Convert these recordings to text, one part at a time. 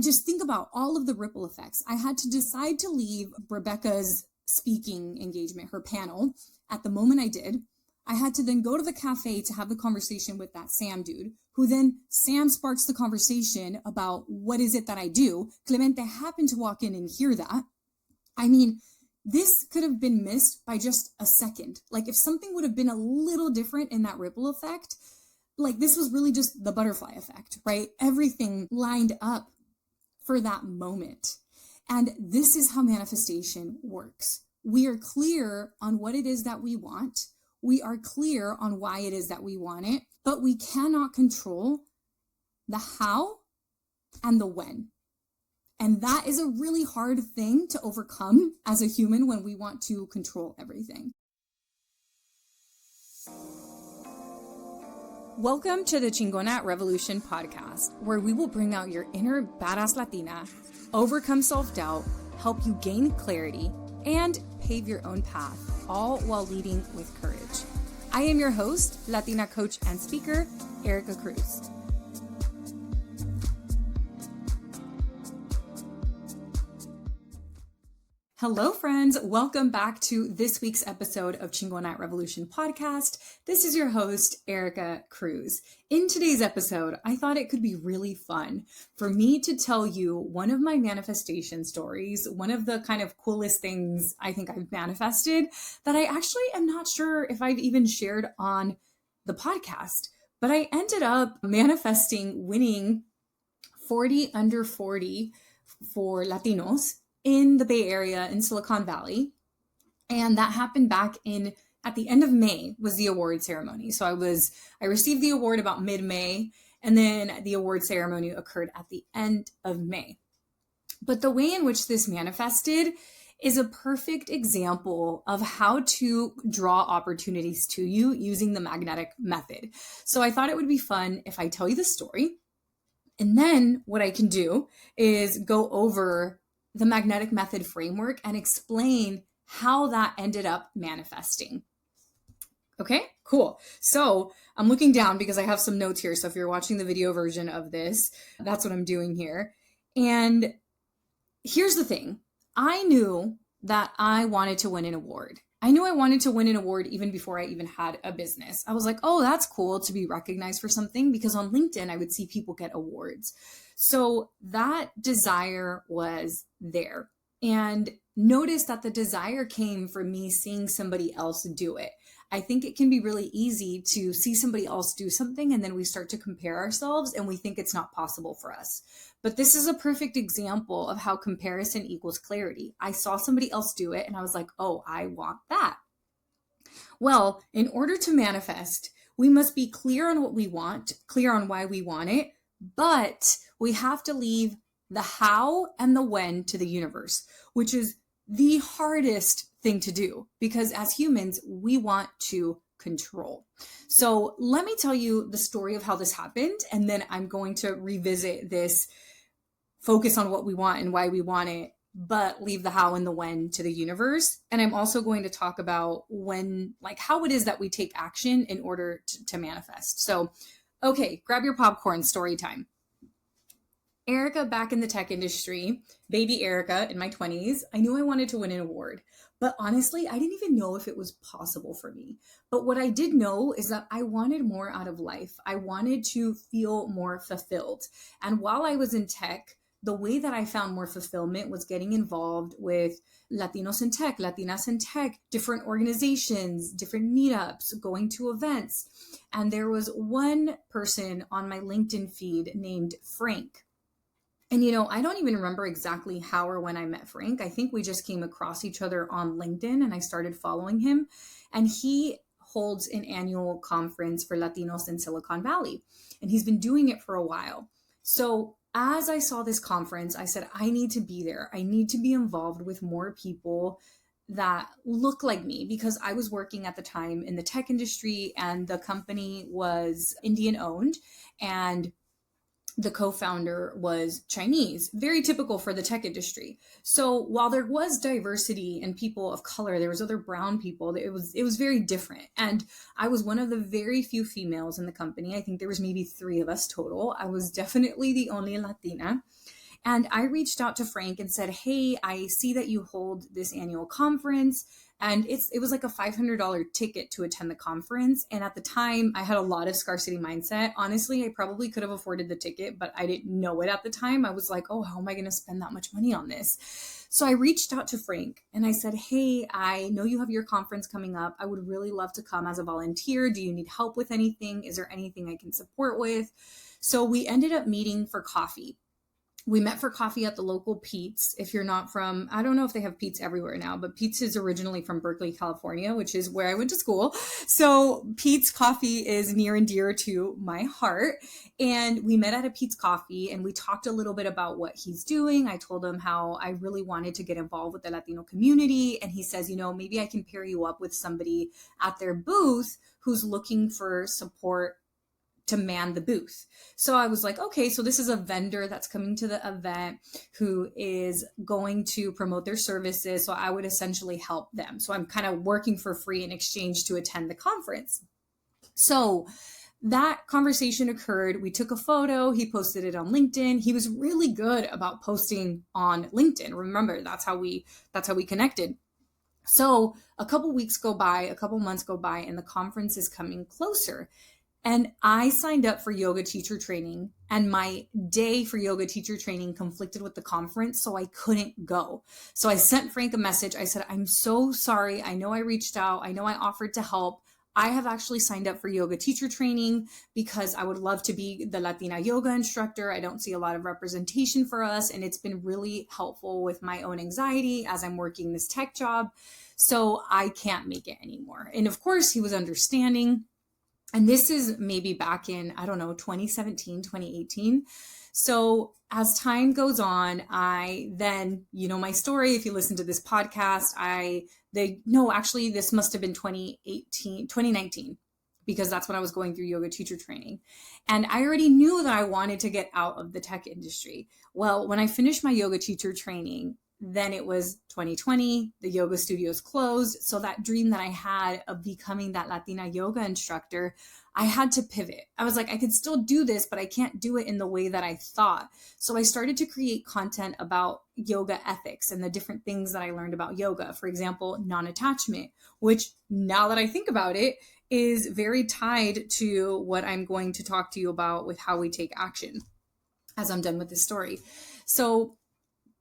Just think about all of the ripple effects. I had to decide to leave Rebecca's speaking engagement, her panel, at the moment I did. I had to then go to the cafe to have the conversation with that Sam dude, who then Sam sparks the conversation about what is it that I do. Clemente happened to walk in and hear that. I mean, this could have been missed by just a second. Like if something would have been a little different in that ripple effect, like this was really just the butterfly effect, right? Everything lined up for that moment. And this is how manifestation works. We are clear on what it is that we want. We are clear on why it is that we want it, but we cannot control the how and the when. And that is a really hard thing to overcome as a human when we want to control everything. Welcome to the Chingona Revolution podcast, where we will bring out your inner badass Latina, overcome self-doubt, help you gain clarity, and pave your own path, all while leading with courage. I am your host, Latina coach and speaker, Erica Cruz. Hello, friends. Welcome back to this week's episode of Chingona Revolution podcast. This is your host, Erica Cruz. In today's episode, I thought it could be really fun for me to tell you one of my manifestation stories, one of the kind of coolest things I think I've manifested that I actually am not sure if I've even shared on the podcast, but I ended up manifesting winning 40 under 40 for Latinos in the Bay Area in Silicon Valley. And that happened back at the end of May was the award ceremony. So I received the award about mid-May, and then the award ceremony occurred at the end of May. But the way in which this manifested is a perfect example of how to draw opportunities to you using the magnetic method. So I thought it would be fun if I tell you the story. And then what I can do is go over the magnetic method framework and explain how that ended up manifesting. Okay, cool. So I'm looking down because I have some notes here. So if you're watching the video version of this, that's what I'm doing here. And here's the thing. I knew that I wanted to win an award. I knew I wanted to win an award even before I even had a business. I was like, oh, that's cool to be recognized for something, because on LinkedIn, I would see people get awards. So that desire was there. And notice that the desire came from me seeing somebody else do it. I think it can be really easy to see somebody else do something and then we start to compare ourselves and we think it's not possible for us. But this is a perfect example of how comparison equals clarity. I saw somebody else do it and I was like, oh, I want that. Well, in order to manifest, we must be clear on what we want, clear on why we want it, but we have to leave the how and the when to the universe, which is the hardest thing to do because as humans, we want to control. So let me tell you the story of how this happened, and then I'm going to revisit this, focus on what we want and why we want it, but leave the how and the when to the universe. And I'm also going to talk about how it is that we take action in order to manifest. So, okay, grab your popcorn, story time. Erica back in the tech industry, baby Erica in my 20s, I knew I wanted to win an award, but honestly, I didn't even know if it was possible for me. But what I did know is that I wanted more out of life. I wanted to feel more fulfilled. And while I was in tech, the way that I found more fulfillment was getting involved with Latinos in tech, Latinas in tech, different organizations, different meetups, going to events. And there was one person on my LinkedIn feed named Frank. And, I don't even remember exactly how or when I met Frank. I think we just came across each other on LinkedIn and I started following him. And he holds an annual conference for Latinos in Silicon Valley. And he's been doing it for a while. So as I saw this conference, I said, I need to be there. I need to be involved with more people that look like me, because I was working at the time in the tech industry and the company was Indian owned and the co-founder was Chinese, very typical for the tech industry. So while there was diversity and people of color, there was other brown people, it was very different. And I was one of the very few females in the company. I think there was maybe 3 of us total. I was definitely the only Latina. And I reached out to Frank and said, hey, I see that you hold this annual conference. And it was like a $500 ticket to attend the conference. And at the time, I had a lot of scarcity mindset. Honestly, I probably could have afforded the ticket, but I didn't know it at the time. I was like, oh, how am I going to spend that much money on this? So I reached out to Frank and I said, hey, I know you have your conference coming up. I would really love to come as a volunteer. Do you need help with anything? Is there anything I can support with? So we ended up meeting for coffee. We met for coffee at the local Pete's. If you're not from, I don't know if they have Pete's everywhere now, but Pete's is originally from Berkeley, California, which is where I went to school. So Pete's Coffee is near and dear to my heart. And we met at a Pete's Coffee and we talked a little bit about what he's doing. I told him how I really wanted to get involved with the Latino community. And he says, maybe I can pair you up with somebody at their booth who's looking for support to man the booth. So I was like, okay, so this is a vendor that's coming to the event who is going to promote their services. So I would essentially help them. So I'm kind of working for free in exchange to attend the conference. So that conversation occurred. We took a photo. He posted it on LinkedIn. He was really good about posting on LinkedIn. Remember, that's how we connected. So a couple weeks go by, a couple months go by, and the conference is coming closer. And I signed up for yoga teacher training, and my day for yoga teacher training conflicted with the conference, so I couldn't go. So I sent Frank a message. I said, I'm so sorry. I know I reached out. I know I offered to help. I have actually signed up for yoga teacher training because I would love to be the Latina yoga instructor. I don't see a lot of representation for us, and it's been really helpful with my own anxiety as I'm working this tech job. So I can't make it anymore. And of course, he was understanding. And this is maybe back in, 2017, 2018. So as time goes on, I then, my story, if you listen to this podcast, this must have been 2019, because that's when I was going through yoga teacher training. And I already knew that I wanted to get out of the tech industry. Well, when I finished my yoga teacher training, then it was 2020, the yoga studios closed. So that dream that I had of becoming that Latina yoga instructor, I had to pivot. I was like, I could still do this, but I can't do it in the way that I thought. So I started to create content about yoga ethics and the different things that I learned about yoga. For example, non-attachment, which now that I think about it, is very tied to what I'm going to talk to you about with how we take action as I'm done with this story. So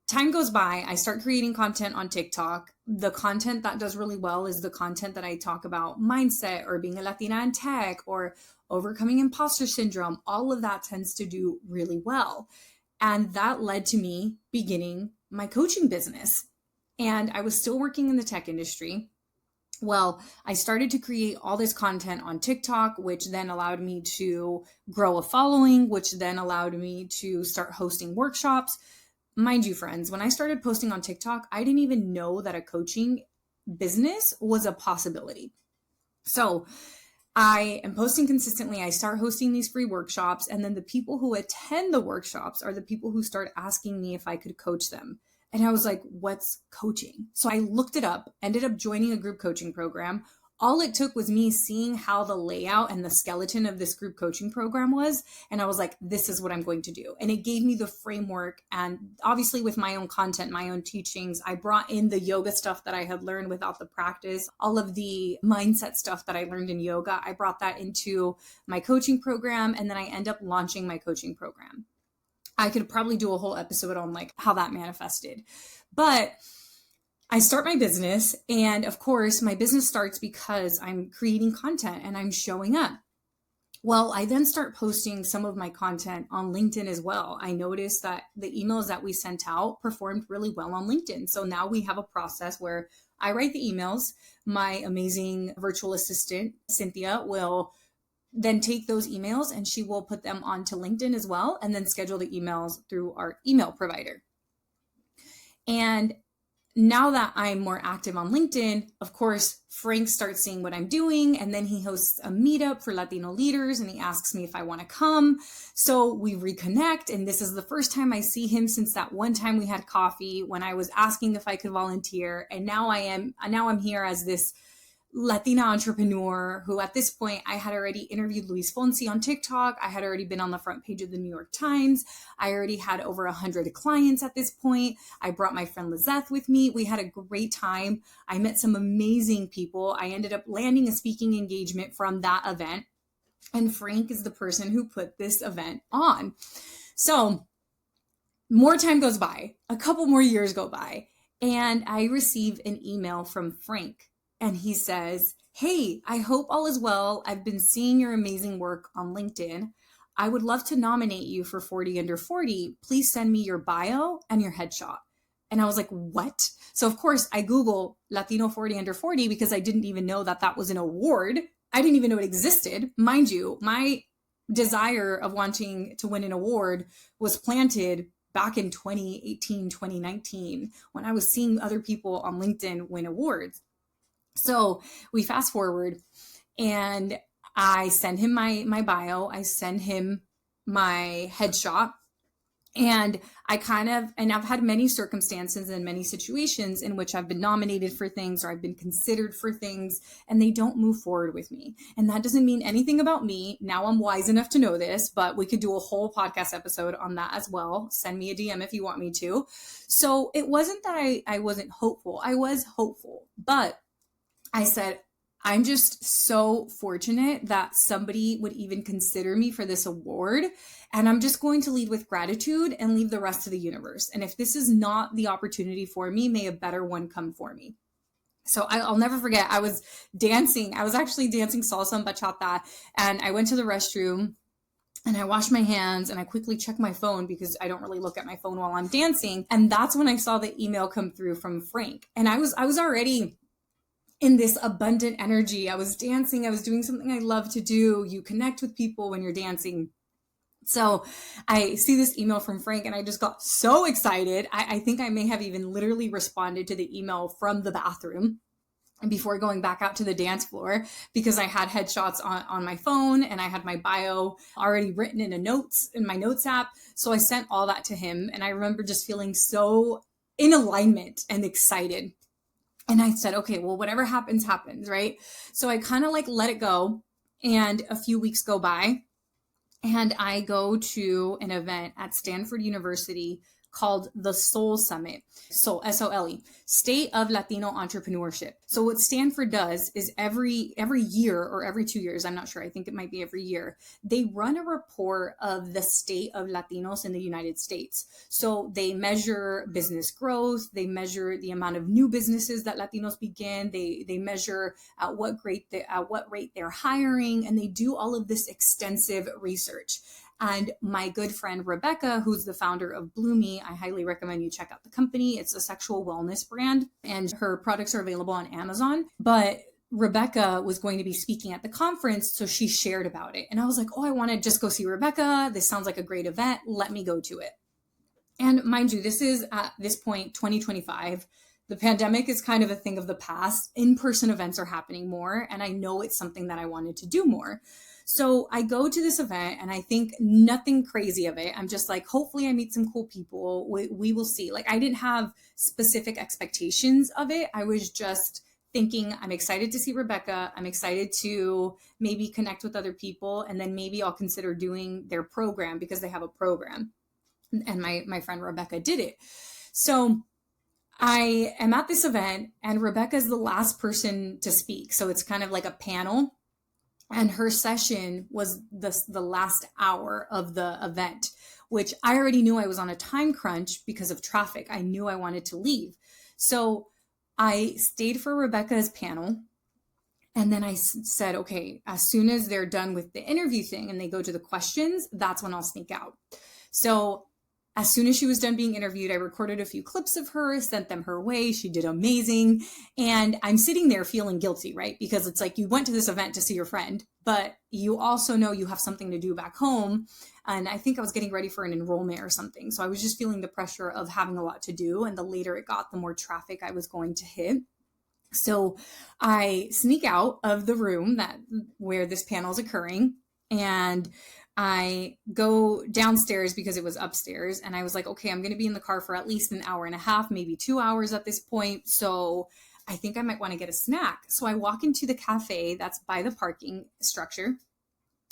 time goes by, I start creating content on TikTok. The content that does really well is the content that I talk about mindset or being a Latina in tech or overcoming imposter syndrome. All of that tends to do really well. And that led to me beginning my coaching business. And I was still working in the tech industry. Well, I started to create all this content on TikTok, which then allowed me to grow a following, which then allowed me to start hosting workshops. Mind you, friends, when I started posting on TikTok, I didn't even know that a coaching business was a possibility. So I am posting consistently. I start hosting these free workshops, and then the people who attend the workshops are the people who start asking me if I could coach them. And I was like, what's coaching? So I looked it up, ended up joining a group coaching program. All it took was me seeing how the layout and the skeleton of this group coaching program was. And I was like, this is what I'm going to do. And it gave me the framework. And obviously with my own content, my own teachings, I brought in the yoga stuff that I had learned without the practice, all of the mindset stuff that I learned in yoga. I brought that into my coaching program. And then I end up launching my coaching program. I could probably do a whole episode on like how that manifested. But I start my business, and of course, my business starts because I'm creating content and I'm showing up. Well, I then start posting some of my content on LinkedIn as well. I noticed that the emails that we sent out performed really well on LinkedIn. So now we have a process where I write the emails. My amazing virtual assistant, Cynthia, will then take those emails and she will put them onto LinkedIn as well, and then schedule the emails through our email provider. And now that I'm more active on LinkedIn, of course, Frank starts seeing what I'm doing, and then he hosts a meetup for Latino leaders, and he asks me if I want to come. So we reconnect, and this is the first time I see him since that one time we had coffee when I was asking if I could volunteer. And now I'm here as this Latina entrepreneur who at this point I had already interviewed Luis Fonsi on TikTok. I had already been on the front page of the New York Times. I already had over 100 clients at this point. I brought my friend Lizeth with me. We had a great time. I met some amazing people. I ended up landing a speaking engagement from that event. And Frank is the person who put this event on. So more time goes by, a couple more years go by, and I receive an email from Frank. And he says, hey, I hope all is well. I've been seeing your amazing work on LinkedIn. I would love to nominate you for 40 Under 40. Please send me your bio and your headshot. And I was like, what? So of course I Google Latino 40 Under 40 because I didn't even know that was an award. I didn't even know it existed. Mind you, my desire of wanting to win an award was planted back in 2018, 2019, when I was seeing other people on LinkedIn win awards. So we fast forward and I send him my bio. I send him my headshot. And I've had many circumstances and many situations in which I've been nominated for things or I've been considered for things and they don't move forward with me. And that doesn't mean anything about me. Now I'm wise enough to know this, but we could do a whole podcast episode on that as well. Send me a DM if you want me to. So it wasn't that I wasn't hopeful. I was hopeful, but I said, I'm just so fortunate that somebody would even consider me for this award. And I'm just going to lead with gratitude and leave the rest to the universe. And if this is not the opportunity for me, may a better one come for me. So I'll never forget, I was dancing. I was actually dancing salsa and bachata. And I went to the restroom and I washed my hands and I quickly checked my phone because I don't really look at my phone while I'm dancing. And that's when I saw the email come through from Frank. And I was already in this abundant energy. I was dancing. I was doing something I love to do. You connect with people when you're dancing. So I see this email from Frank and I just got so excited. I think I may have even literally responded to the email from the bathroom and before going back out to the dance floor because I had headshots on my phone and I had my bio already written in my notes app. So I sent all that to him. And I remember just feeling so in alignment and excited. And I said, okay, well, whatever happens, happens, right? So I kind of let it go. And a few weeks go by and I go to an event at Stanford University called the Soul Summit. Soul, S-O-L-E, State of Latino Entrepreneurship. So what Stanford does is every year or every 2 years, I'm not sure, I think it might be every year, they run a report of the state of Latinos in the United States. So they measure business growth, they measure the amount of new businesses that Latinos begin, they measure at what rate they're hiring, and they do all of this extensive research. And my good friend, Rebecca, who's the founder of Bloomy, I highly recommend you check out the company. It's a sexual wellness brand and her products are available on Amazon. But Rebecca was going to be speaking at the conference, so she shared about it. And I was like, oh, I want to just go see Rebecca. This sounds like a great event. Let me go to it. And mind you, this is at this point, 2025. The pandemic is kind of a thing of the past. In-person events are happening more. And I know it's something that I wanted to do more. So I go to this event and I think nothing crazy of it. I'm just like, hopefully I meet some cool people. We will see. I didn't have specific expectations of it. I was just thinking, I'm excited to see Rebecca. I'm excited to maybe connect with other people. And then maybe I'll consider doing their program because they have a program. And my friend Rebecca did it. So I am at this event and Rebecca is the last person to speak. So it's kind of like a panel. And her session was the last hour of the event, which I already knew I was on a time crunch because of traffic. I knew I wanted to leave. So I stayed for Rebecca's panel. And then I said, okay, as soon as they're done with the interview thing and they go to the questions, that's when I'll sneak out. So as soon as she was done being interviewed, I recorded a few clips of her, sent them her way. She did amazing. And I'm sitting there feeling guilty, right? Because it's like you went to this event to see your friend, but you also know you have something to do back home. And I think I was getting ready for an enrollment or something. So I was just feeling the pressure of having a lot to do. And the later it got, the more traffic I was going to hit. So I sneak out of the room where this panel is occurring. And I go downstairs because it was upstairs and I was like, okay, I'm going to be in the car for at least an hour and a half, maybe 2 hours at this point. So I think I might want to get a snack. So I walk into the cafe that's by the parking structure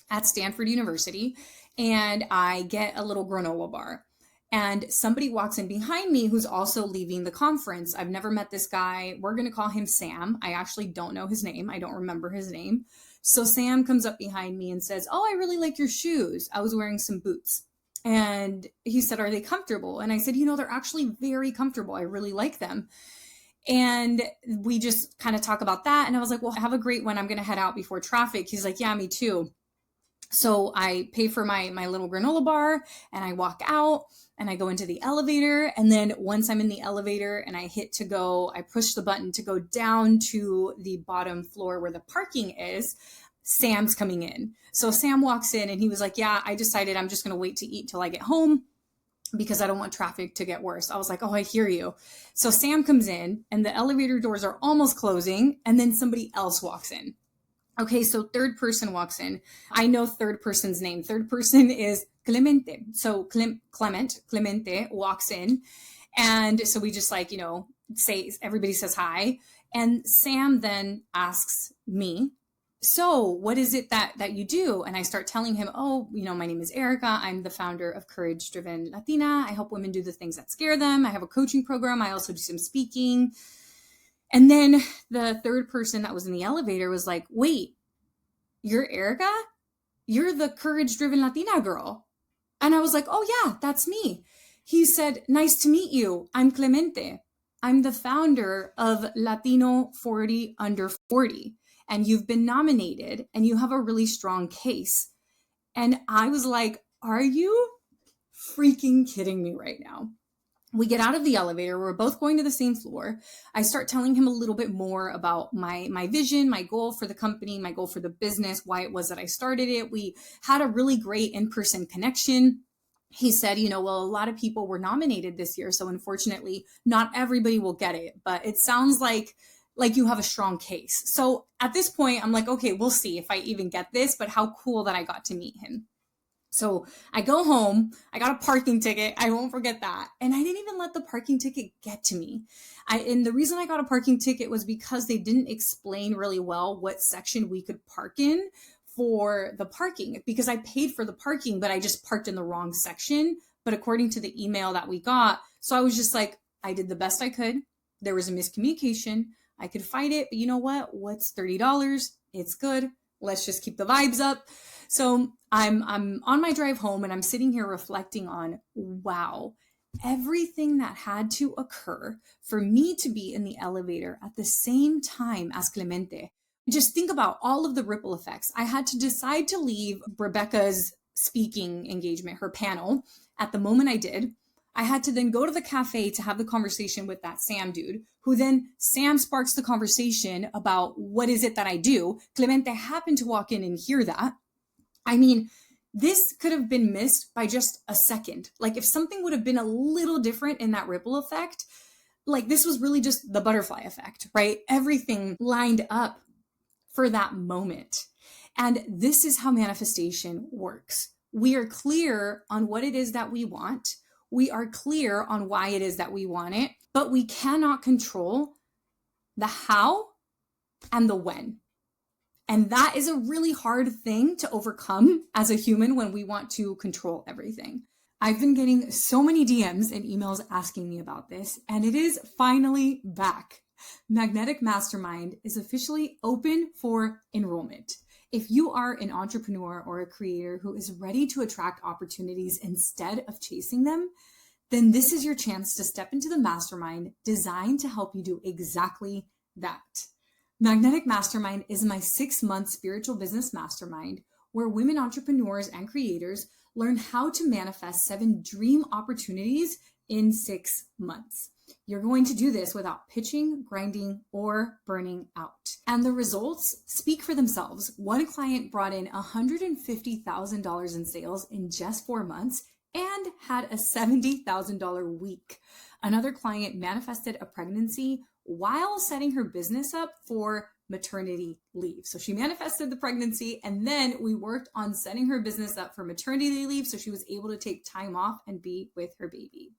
at Stanford University, and I get a little granola bar. And somebody walks in behind me who's also leaving the conference. I've never met this guy. We're going to call him Sam. I actually don't know his name. I don't remember his name. So Sam comes up behind me and says, "Oh, I really like your shoes. I was wearing some boots." And he said, "Are they comfortable?" And I said, "They're actually very comfortable. I really like them." And we just kind of talk about that. And I was like, "Well, have a great one. I'm going to head out before traffic." He's like, "Yeah, me too." So I pay for my little granola bar and I walk out and I go into the elevator. And then once I'm in the elevator and I push the button to go down to the bottom floor where the parking is, Sam's coming in. So Sam walks in and he was like, "Yeah, I decided I'm just going to wait to eat till I get home because I don't want traffic to get worse." I was like, "Oh, I hear you." So Sam comes in and the elevator doors are almost closing. And then somebody else walks in. Okay, so third person walks in. I know third person's name. Third person is Clemente. So Clemente walks in. And so we just everybody says hi. And Sam then asks me, "So what is it that you do?" And I start telling him, "Oh, my name is Erica. I'm the founder of Courage Driven Latina. I help women do the things that scare them. I have a coaching program. I also do some speaking." And then the third person that was in the elevator was like, "Wait, you're Erica? You're the Courage Driven Latina girl." And I was like, "Oh yeah, that's me." He said, "Nice to meet you. I'm Clemente. I'm the founder of Latino 40 Under 40. And you've been nominated and you have a really strong case." And I was like, "Are you freaking kidding me right now?" We get out of the elevator. We're both going to the same floor. I start telling him a little bit more about my vision, my goal for the company, my goal for the business, why it was that I started it. We had a really great in-person connection. He said, "Well, a lot of people were nominated this year, so unfortunately, not everybody will get it, but it sounds like you have a strong case." So at this point, I'm like, okay, we'll see if I even get this, but how cool that I got to meet him. So I go home, I got a parking ticket. I won't forget that. And I didn't even let the parking ticket get to me. And the reason I got a parking ticket was because they didn't explain really well what section we could park in for the parking, because I paid for the parking, but I just parked in the wrong section. But according to the email that we got, so I was just like, I did the best I could. There was a miscommunication. I could fight it, but you know what? What's $30? It's good. Let's just keep the vibes up. So I'm on my drive home and I'm sitting here reflecting on, wow, everything that had to occur for me to be in the elevator at the same time as Clemente. Just think about all of the ripple effects. I had to decide to leave Rebecca's speaking engagement, her panel, at the moment I did. I had to then go to the cafe to have the conversation with that Sam dude, who then Sam sparks the conversation about what is it that I do. Clemente happened to walk in and hear that. I mean, this could have been missed by just a second. Like if something would have been a little different in that ripple effect, like this was really just the butterfly effect, right? Everything lined up for that moment. And this is how manifestation works. We are clear on what it is that we want. We are clear on why it is that we want it, but we cannot control the how and the when. And that is a really hard thing to overcome as a human when we want to control everything. I've been getting so many DMs and emails asking me about this, and it is finally back. Magnetic Mastermind is officially open for enrollment. If you are an entrepreneur or a creator who is ready to attract opportunities instead of chasing them, then this is your chance to step into the mastermind designed to help you do exactly that. Magnetic Mastermind is my 6-month spiritual business mastermind where women entrepreneurs and creators learn how to manifest 7 dream opportunities in 6 months. You're going to do this without pitching, grinding, or burning out. And the results speak for themselves. One client brought in $150,000 in sales in just 4 months and had a $70,000 week. Another client manifested a pregnancy while setting her business up for maternity leave. So she manifested the pregnancy and then we worked on setting her business up for maternity leave so she was able to take time off and be with her baby.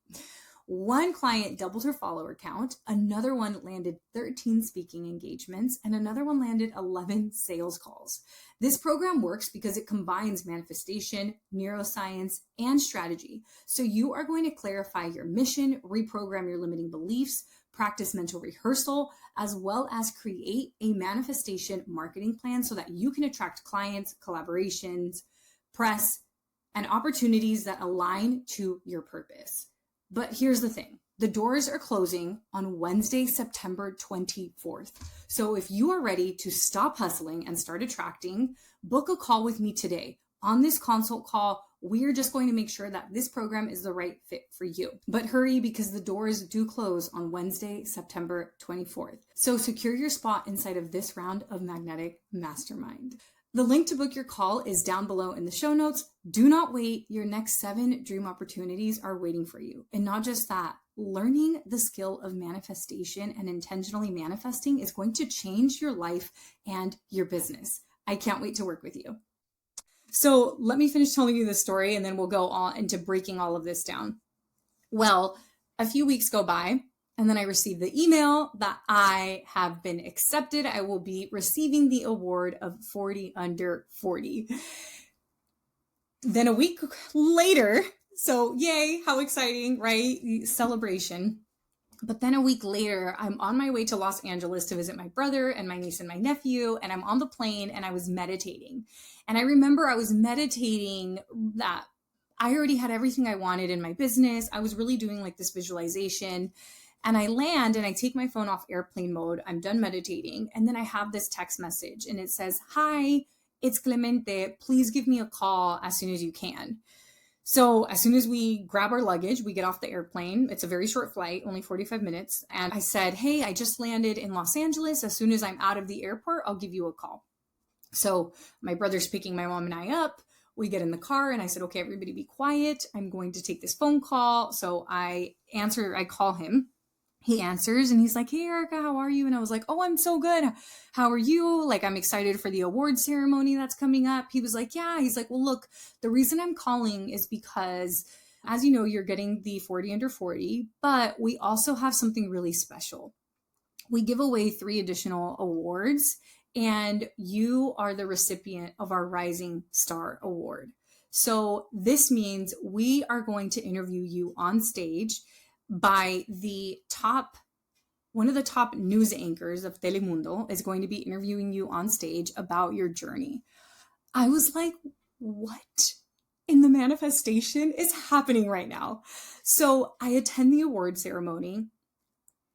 One client doubled her follower count, another one landed 13 speaking engagements, and another one landed 11 sales calls. This program works because it combines manifestation, neuroscience, and strategy. So you are going to clarify your mission, reprogram your limiting beliefs, practice mental rehearsal, as well as create a manifestation marketing plan so that you can attract clients, collaborations, press, and opportunities that align to your purpose. But here's the thing. The doors are closing on Wednesday, September 24th. So if you are ready to stop hustling and start attracting, book a call with me today. On this consult call, we're just going to make sure that this program is the right fit for you. But hurry, because the doors do close on Wednesday, September 24th. So secure your spot inside of this round of Magnetic Mastermind. The link to book your call is down below in the show notes. Do not wait. Your next 7 dream opportunities are waiting for you. And not just that, learning the skill of manifestation and intentionally manifesting is going to change your life and your business. I can't wait to work with you. So let me finish telling you this story and then we'll go on into breaking all of this down. Well, a few weeks go by and then I received the email that I have been accepted. I will be receiving the award of 40 under 40. Then a week later, so yay, how exciting, right? Celebration. But then a week later, I'm on my way to Los Angeles to visit my brother and my niece and my nephew, and I'm on the plane and I was meditating. And I remember I was meditating that I already had everything I wanted in my business. I was really doing like this visualization. And I land and I take my phone off airplane mode. I'm done meditating. And then I have this text message and it says, "Hi, it's Clemente. Please give me a call as soon as you can." So as soon as we grab our luggage, we get off the airplane. It's a very short flight, only 45 minutes. And I said, "Hey, I just landed in Los Angeles. As soon as I'm out of the airport, I'll give you a call." So my brother's picking my mom and I up. We get in the car and I said, "Okay, everybody be quiet. I'm going to take this phone call." So I call him. He answers and he's like, "Hey, Erica, how are you?" And I was like, "Oh, I'm so good. How are you?" Like, I'm excited for the award ceremony that's coming up. He was like, "Yeah." He's like, "Well, look, the reason I'm calling is because, as you know, you're getting the 40 under 40, but we also have something really special. We give away 3 additional awards and you are the recipient of our Rising Star Award. So this means we are going to interview you on stage by one of the top news anchors of Telemundo is going to be interviewing you on stage about your journey." I was like, what in the manifestation is happening right now? So I attend the award ceremony.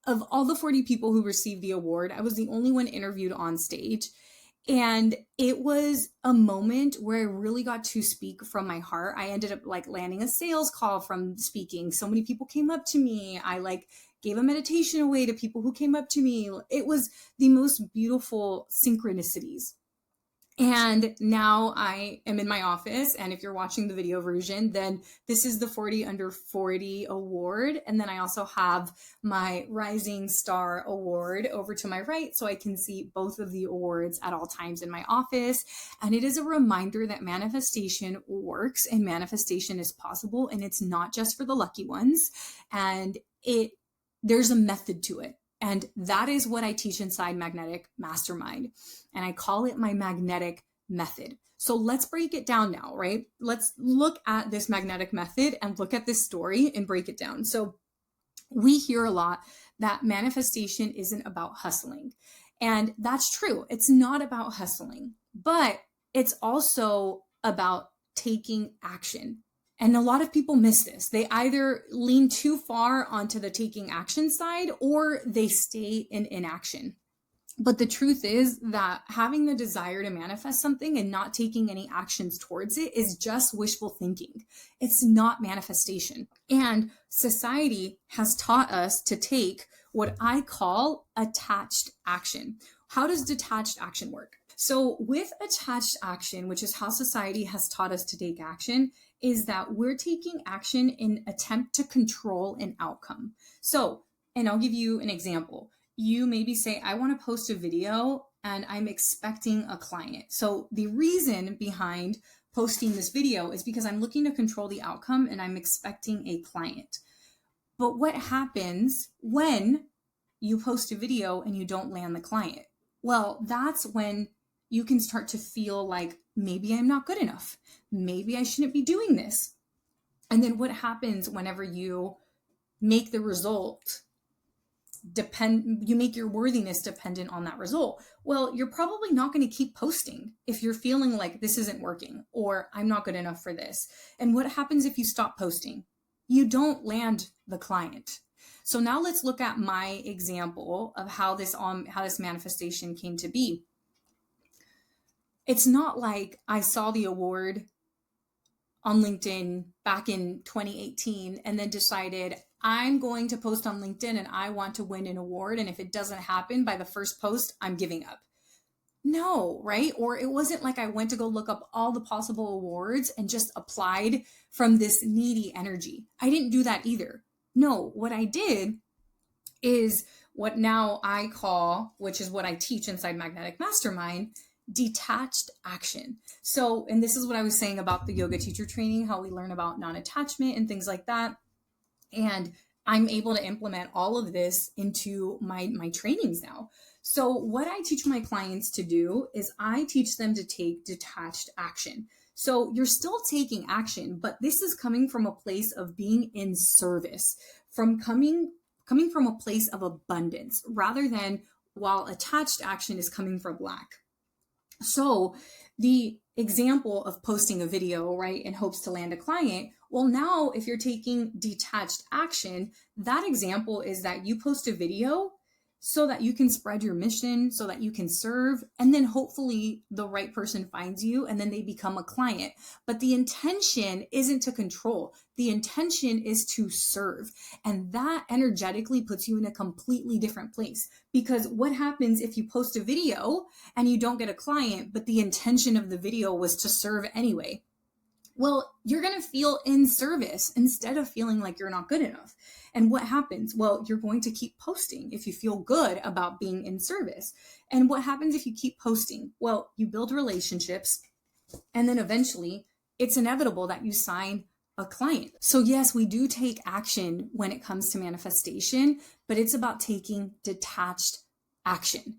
Of all the 40 people who received the award, I was the only one interviewed on stage. And it was a moment where I really got to speak from my heart. I ended up like landing a sales call from speaking. So many people came up to me. I like gave a meditation away to people who came up to me. It was the most beautiful synchronicities. And now I am in my office. And if you're watching the video version, then this is the 40 under 40 award. And then I also have my Rising Star Award over to my right, so I can see both of the awards at all times in my office. And it is a reminder that manifestation works and manifestation is possible. And it's not just for the lucky ones. And there's a method to it. And that is what I teach inside Magnetic Mastermind. And I call it my magnetic method. So let's break it down now, right? Let's look at this magnetic method and look at this story and break it down. So we hear a lot that manifestation isn't about hustling. And that's true. It's not about hustling, but it's also about taking action. And a lot of people miss this. They either lean too far onto the taking action side or they stay in inaction. But the truth is that having the desire to manifest something and not taking any actions towards it is just wishful thinking. It's not manifestation. And society has taught us to take what I call attached action. How does detached action work? So with attached action, which is how society has taught us to take action, is that we're taking action in attempt to control an outcome. So, and I'll give you an example. You maybe say, "I want to post a video and I'm expecting a client." So the reason behind posting this video is because I'm looking to control the outcome and I'm expecting a client. But what happens when you post a video and you don't land the client? Well, that's when you can start to feel like, maybe I'm not good enough. Maybe I shouldn't be doing this. And then what happens whenever you make the result you make your worthiness dependent on that result? Well, you're probably not going to keep posting if you're feeling like this isn't working or I'm not good enough for this. And what happens if you stop posting? You don't land the client. So now let's look at my example of how this manifestation came to be. It's not like I saw the award on LinkedIn back in 2018 and then decided I'm going to post on LinkedIn and I want to win an award. And if it doesn't happen by the first post, I'm giving up. No, right? Or it wasn't like I went to go look up all the possible awards and just applied from this needy energy. I didn't do that either. No, what I did is what now I call, which is what I teach inside Magnetic Mastermind, detached action. So, and this is what I was saying about the yoga teacher training, how we learn about non-attachment and things like that. And I'm able to implement all of this into my trainings now. So what I teach my clients to do is I teach them to take detached action. So you're still taking action, but this is coming from a place of being in service, from coming from a place of abundance, rather than while attached action is coming from lack. So the example of posting a video, right, in hopes to land a client, well, now if you're taking detached action, that example is that you post a video so that you can spread your mission, so that you can serve, and then hopefully the right person finds you and then they become a client. But the intention isn't to control. The intention is to serve. And that energetically puts you in a completely different place. Because what happens if you post a video and you don't get a client, but the intention of the video was to serve anyway? Well, you're going to feel in service instead of feeling like you're not good enough. And what happens? Well, you're going to keep posting if you feel good about being in service. And what happens if you keep posting? Well, you build relationships, and then eventually it's inevitable that you sign a client. So yes, we do take action when it comes to manifestation, but it's about taking detached action.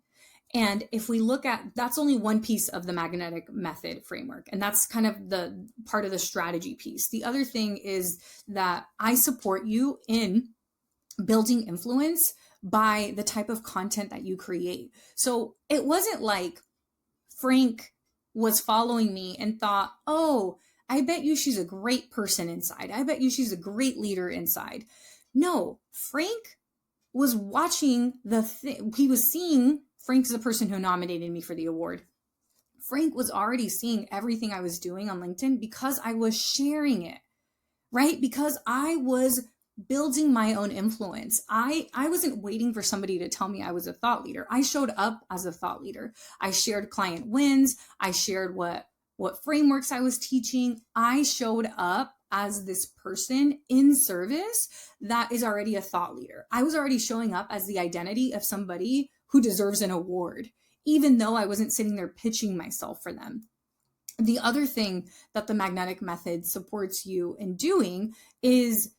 And if we look at, that's only one piece of the magnetic method framework. And that's kind of the part of the strategy piece. The other thing is that I support you in building influence by the type of content that you create. So it wasn't like Frank was following me and thought, oh, I bet you she's a great person inside. I bet you she's a great leader inside. No, Frank was watching he was seeing. Frank's the person who nominated me for the award. Frank was already seeing everything I was doing on LinkedIn because I was sharing it, right? Because I was building my own influence. I wasn't waiting for somebody to tell me I was a thought leader. I showed up as a thought leader. I shared client wins. I shared what frameworks I was teaching. I showed up as this person in service that is already a thought leader. I was already showing up as the identity of somebody who deserves an award, even though I wasn't sitting there pitching myself for them. The other thing that the magnetic method supports you in doing is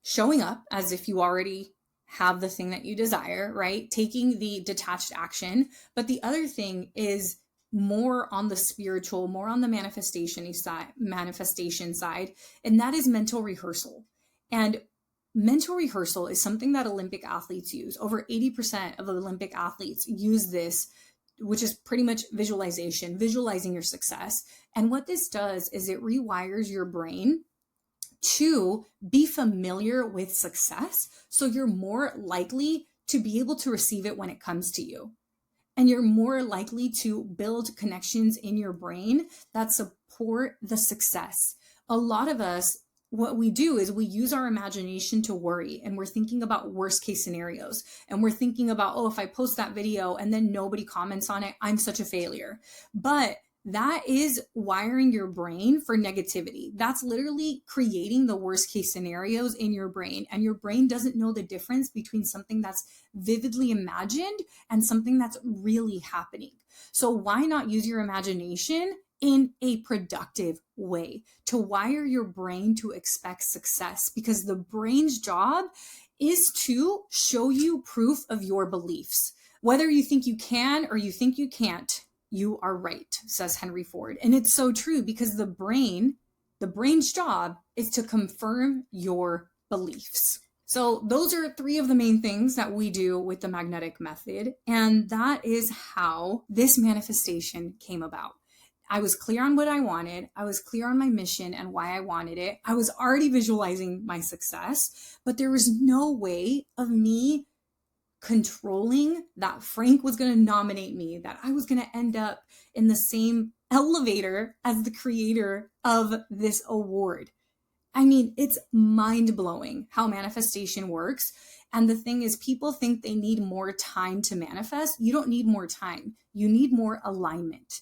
showing up as if you already have the thing that you desire, right? Taking the detached action. But the other thing is more on the spiritual, more on the manifestation side, and that is mental rehearsal. And mental rehearsal is something that Olympic athletes use. Over 80% of Olympic athletes use this, which is pretty much visualizing your success. And what this does is it rewires your brain to be familiar with success. So you're more likely to be able to receive it when it comes to you. And you're more likely to build connections in your brain that support the success. A lot of us, what we do is we use our imagination to worry, and we're thinking about worst case scenarios. And we're thinking about, oh, if I post that video and then nobody comments on it, I'm such a failure. But that is wiring your brain for negativity. That's literally creating the worst case scenarios in your brain. And your brain doesn't know the difference between something that's vividly imagined and something that's really happening. So why not use your imagination in a productive way, to wire your brain to expect success, because the brain's job is to show you proof of your beliefs. Whether you think you can or you think you can't, you are right, says Henry Ford. And it's so true, because the brain's job is to confirm your beliefs. So those are 3 of the main things that we do with the magnetic method. And that is how this manifestation came about. I was clear on what I wanted. I was clear on my mission and why I wanted it. I was already visualizing my success, but there was no way of me controlling that Frank was going to nominate me, that I was going to end up in the same elevator as the creator of this award. I mean, it's mind-blowing how manifestation works. And the thing is, people think they need more time to manifest. You don't need more time. You need more alignment.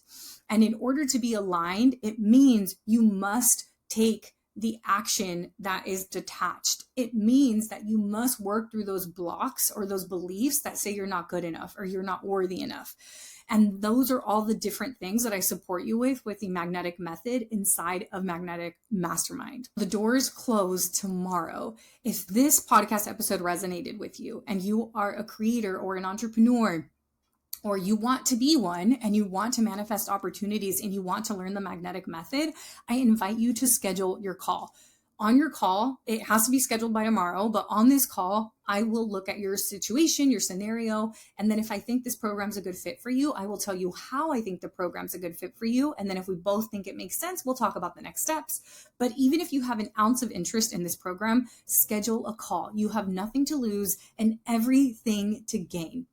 And in order to be aligned, it means you must take the action that is detached. It means that you must work through those blocks or those beliefs that say you're not good enough or you're not worthy enough. And those are all the different things that I support you with the magnetic method inside of Magnetic Mastermind. The doors close tomorrow. If this podcast episode resonated with you and you are a creator or an entrepreneur, or you want to be one and you want to manifest opportunities and you want to learn the magnetic method, I invite you to schedule your call. On your call, it has to be scheduled by tomorrow, but on this call, I will look at your situation, your scenario, and then if I think this program's a good fit for you, I will tell you how I think the program's a good fit for you. And then if we both think it makes sense, we'll talk about the next steps. But even if you have an ounce of interest in this program, schedule a call. You have nothing to lose and everything to gain.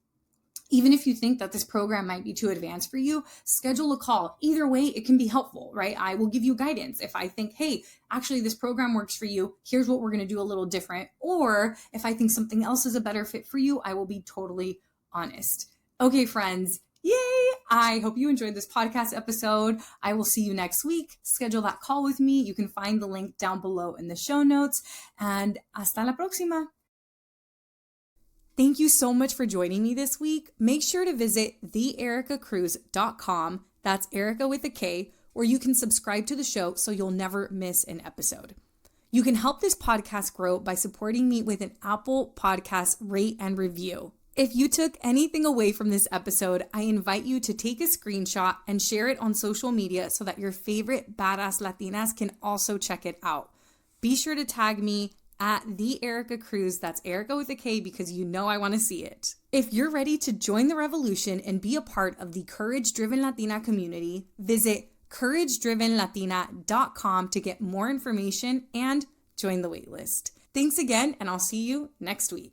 Even if you think that this program might be too advanced for you, schedule a call. Either way, it can be helpful, right? I will give you guidance. If I think, hey, actually this program works for you, here's what we're going to do a little different. Or if I think something else is a better fit for you, I will be totally honest. Okay, friends. Yay! I hope you enjoyed this podcast episode. I will see you next week. Schedule that call with me. You can find the link down below in the show notes. And hasta la próxima. Thank you so much for joining me this week. Make sure to visit theericacruz.com. That's Erica with a K, where you can subscribe to the show so you'll never miss an episode. You can help this podcast grow by supporting me with an Apple Podcast rate and review. If you took anything away from this episode, I invite you to take a screenshot and share it on social media so that your favorite badass Latinas can also check it out. Be sure to tag me at the Erica Cruz. That's Erica with a K, because you know I want to see it. If you're ready to join the revolution and be a part of the Courage Driven Latina community, visit couragedrivenlatina.com to get more information and join the waitlist. Thanks again, and I'll see you next week.